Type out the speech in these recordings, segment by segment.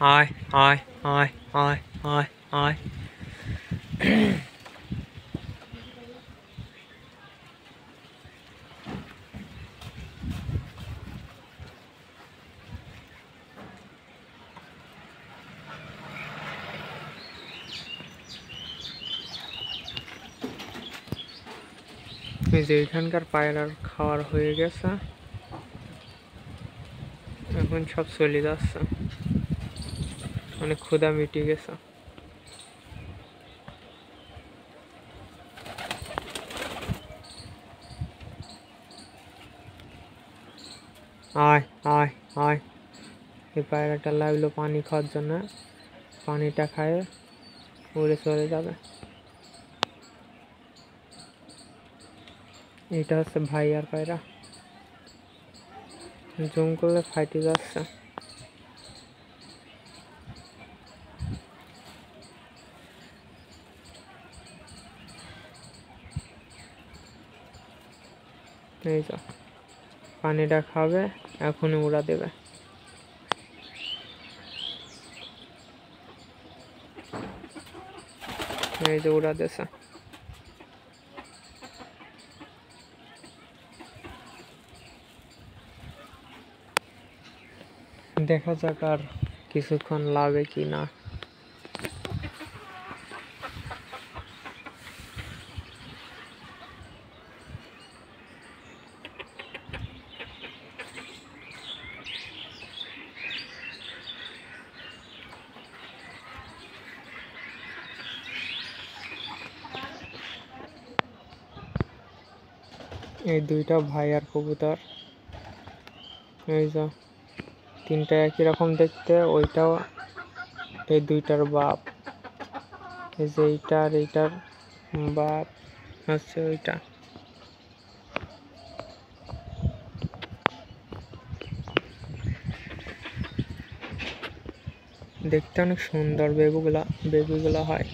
আয় আয় আয় আয় আয় আয়। এই যে এখানকার পায়রার খাওয়ার হয়ে গেছে, এখন সব চলে যাচ্ছে, অনেক ক্ষুধা মিটে গেছে। আয় আয় আয়। এই পায়রাটা লাগলো পানি খাওয়ার জন্য, পানিটা খায় উড়ে চলে যাবে। এটা হচ্ছে ভাইয়ার পায়রা, জুম করলে ফাইটে যাচ্ছে। এই তো পানিটা খাবে, এখনই উড়া দেবে। এই যে উড়া দিয়েছে। দেখা যাক আর কিছুক্ষণ লাগে কি না। এই দুইটা ভাই আর কবুতর, এই যে তিনটা একই রকম দেখতে, ওইটাও এই দুইটার বাপ। এই যে এইটা আর এইটার বাপ হচ্ছে ওইটা। দেখতে অনেক সুন্দর বেবিগুলা হয়।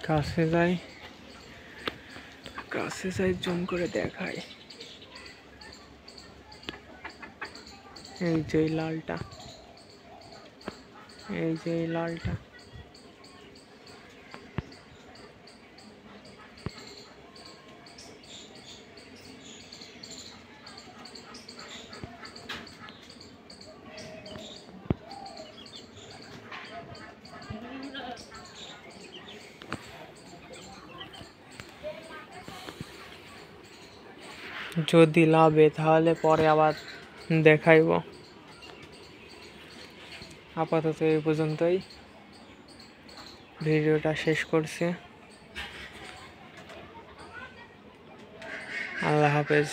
কাছে যাই জুম করে দেখাই। এই যে লালটা, এই যে লালটা। যদি লাভে তাহলে পরে আবার দেখাইব। আপাতত এই পর্যন্তই ভিডিওটা শেষ করছি। আল্লাহ হাফেজ।